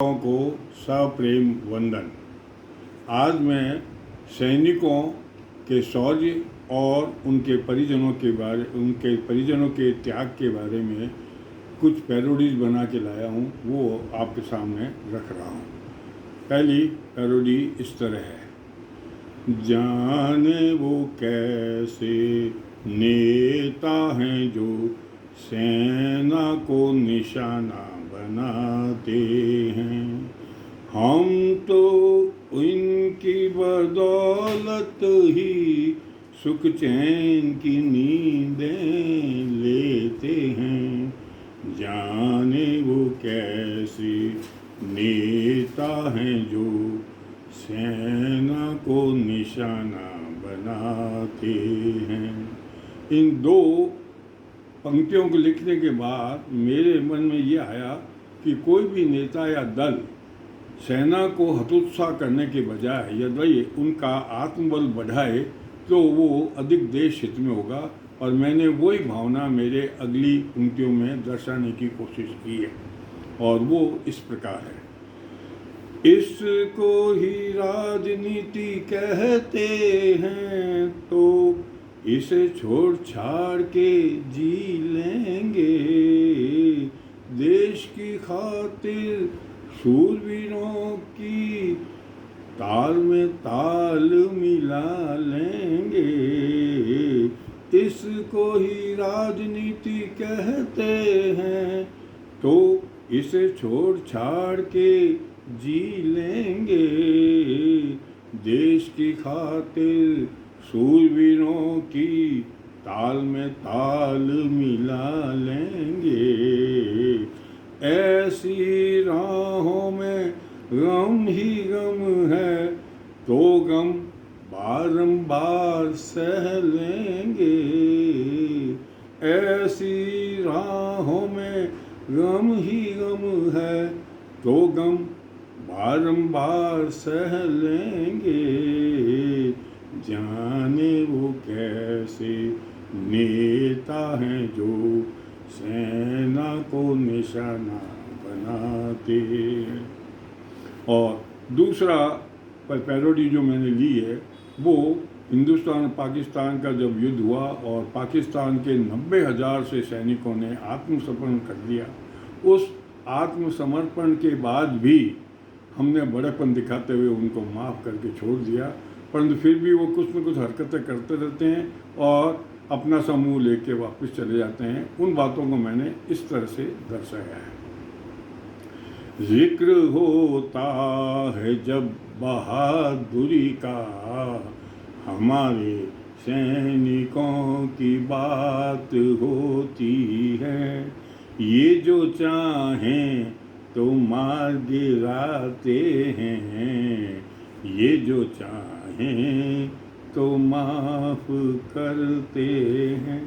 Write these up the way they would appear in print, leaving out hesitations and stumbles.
को सप्रेम वंदन। आज मैं सैनिकों के शौर्य और उनके परिजनों के त्याग के बारे में कुछ पैरोडीज बना के लाया हूँ, वो आपके सामने रख रहा हूँ। पहली पैरोडी इस तरह है। जाने वो कैसे नेता हैं जो सेना को निशाना बनाते हैं, हम तो इनकी बदौलत ही सुख चैन की नींदें लेते हैं। जाने वो कैसे नेता हैं जो सेना को निशाना बनाते हैं। इन दो पंक्तियों को लिखने के बाद मेरे मन में ये आया कि कोई भी नेता या दल सेना को हतोत्साह करने के बजाय यदि उनका आत्मबल बढ़ाए तो वो अधिक देश हित में होगा, और मैंने वही भावना मेरे अगली पंक्तियों में दर्शाने की कोशिश की है, और वो इस प्रकार है। इसको ही राजनीति कहते हैं तो इसे छोड़ छाड़ के जी लेंगे, देश की खातिर शूरवीरों की ताल में ताल मिला लेंगे। इसको ही राजनीति कहते हैं तो इसे छोड़ छाड़ के जी लेंगे, देश की खातिर शूरवीरों की ताल में ताल मिला लेंगे। ऐसी राहों में गम ही गम है तो गम बारंबार सह लेंगे, ऐसी राहों में गम ही गम है तो गम बारंबार सह लेंगे। जाने वो कैसे नेता हैं जो सेना को निशाना बनाते हैं। और दूसरा पैरोडी जो मैंने ली है वो हिंदुस्तान और पाकिस्तान का जब युद्ध हुआ और पाकिस्तान के 90,000 से सैनिकों ने आत्मसमर्पण कर दिया, उस आत्मसमर्पण के बाद भी हमने बड़ेपन दिखाते हुए उनको माफ़ करके छोड़ दिया, परंतु फिर भी वो कुछ न कुछ हरकतें करते रहते हैं और अपना समूह लेके वापस चले जाते हैं। उन बातों को मैंने इस तरह से दर्शाया है। जिक्र होता है जब बहादुरी का, हमारे सैनिकों की बात होती है, ये जो चाहें तो मार गिराते हैं, ये जो चाहें तो माफ करते हैं।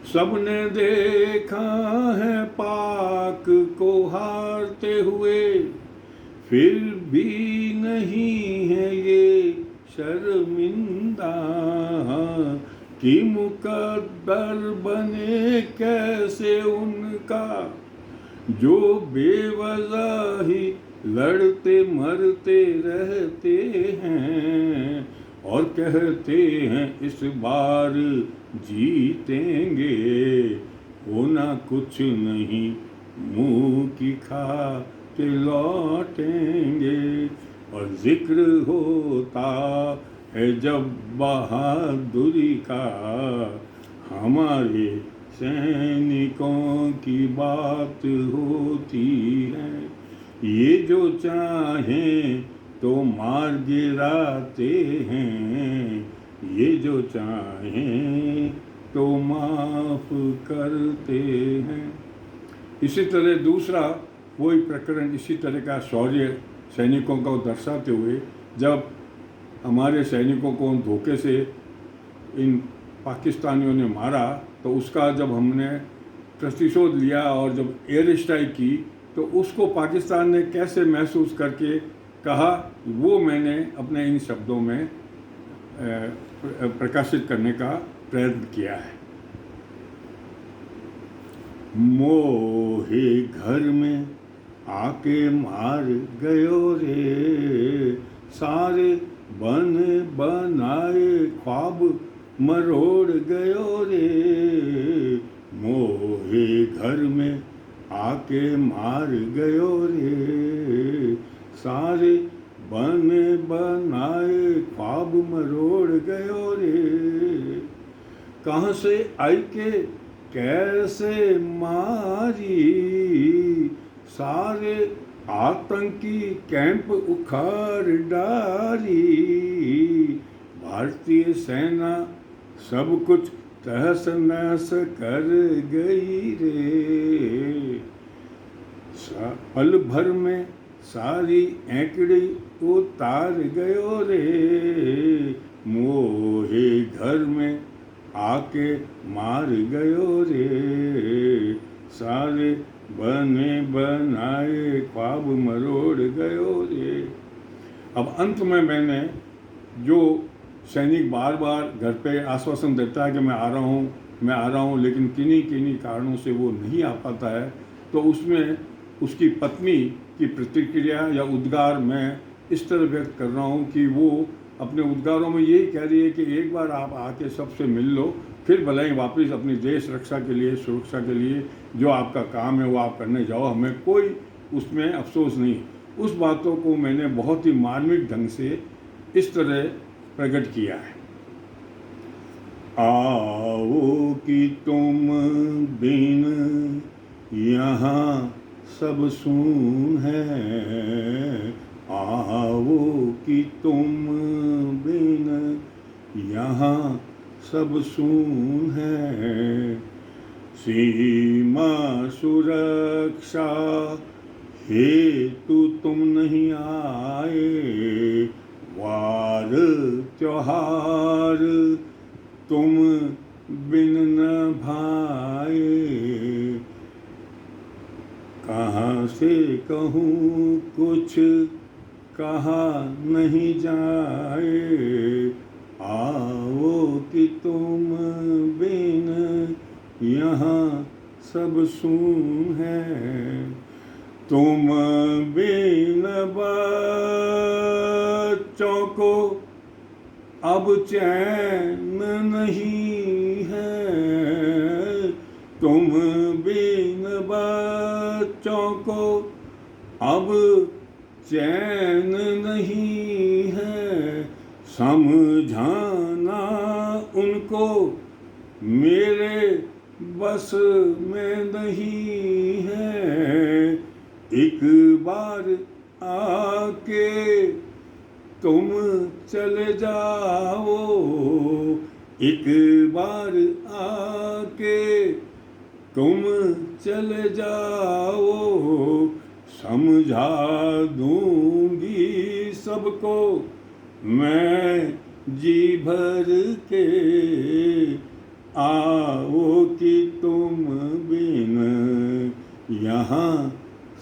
सबने देखा है पाक को हारते हुए, फिर भी नहीं है ये शर्मिंदा कि मुकद्दर बने कैसे उनका, जो बेवजह ही लड़ते मरते रहते हैं और कहते हैं इस बार जीतेंगे, होना कुछ नहीं मुंह की खाते लौटेंगे। और जिक्र होता है जब बहादुरी का, हमारे सैनिकों की बात होती है, ये जो चाहें तो मार गिराते हैं, ये जो चाहें तो माफ करते हैं। इसी तरह दूसरा वही प्रकरण इसी तरह का शौर्य सैनिकों को दर्शाते हुए, जब हमारे सैनिकों को धोखे से इन पाकिस्तानियों ने मारा तो उसका जब हमने प्रतिशोध लिया और जब एयर स्ट्राइक की तो उसको पाकिस्तान ने कैसे महसूस करके कहा, वो मैंने अपने इन शब्दों में प्रकाशित करने का प्रयत्न किया है। मोहे घर में आके मार गयो रे। सारे बन बनाए ख्वाब मरोड़ गयो रे। मोहे घर में आके मार गयो रे। सारे बन बनाए ख्वाब मरोड़ गयो रे। कहाँ से आई के कैसे मारी। सारे आतंकी कैंप उखाड़ डारी। भारतीय सेना सब कुछ तहस नहस कर गई रे। पल भर में सारी एंकड़ी उतार गयो रे। मोहे घर में आके मार गयो रे। सारे बने बनाए ख्वाब मरोड़ गयो रे। अब अंत में मैंने जो सैनिक बार बार घर पे आश्वासन देता है कि मैं आ रहा हूँ, लेकिन किन्हीं कारणों से वो नहीं आ पाता है, तो उसमें उसकी पत्नी की प्रतिक्रिया या उद्गार मैं इस तरह व्यक्त कर रहा हूँ कि वो अपने उद्गारों में यही कह रही है कि एक बार आप आके सबसे मिल लो, फिर भले ही वापस अपनी देश रक्षा के लिए, सुरक्षा के लिए जो आपका काम है वो आप करने जाओ, हमें कोई उसमें अफसोस नहीं। उस बातों को मैंने बहुत ही मार्मिक ढंग से इस तरह प्रकट किया है। आओ कि तुम बिन यहाँ सब सून है। आओ कि तुम बिन यहाँ सब सून है। सीमा सुरक्षा हेतु तुम नहीं आए। वार त्योहार तुम बिन न भाए। कहाँ से कहूँ कुछ कहा नहीं जाए। आओ कि तुम बिन यहाँ सब सून है। तुम बिन बच्चों को अब चैन नहीं है। तुम बिन बच्चों को अब चैन नहीं है। समझाना उनको मेरे बस में नहीं है। एक बार आके तुम चले जाओ। एक बार आके तुम चले जाओ। समझा दूंगी सबको मैं जी भर के। आओ कि तुम बिन यहाँ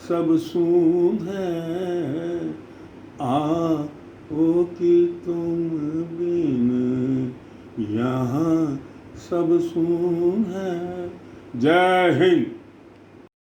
सब सून है। आओ कि तुम बिन यहाँ सब सून है। जय हिंद।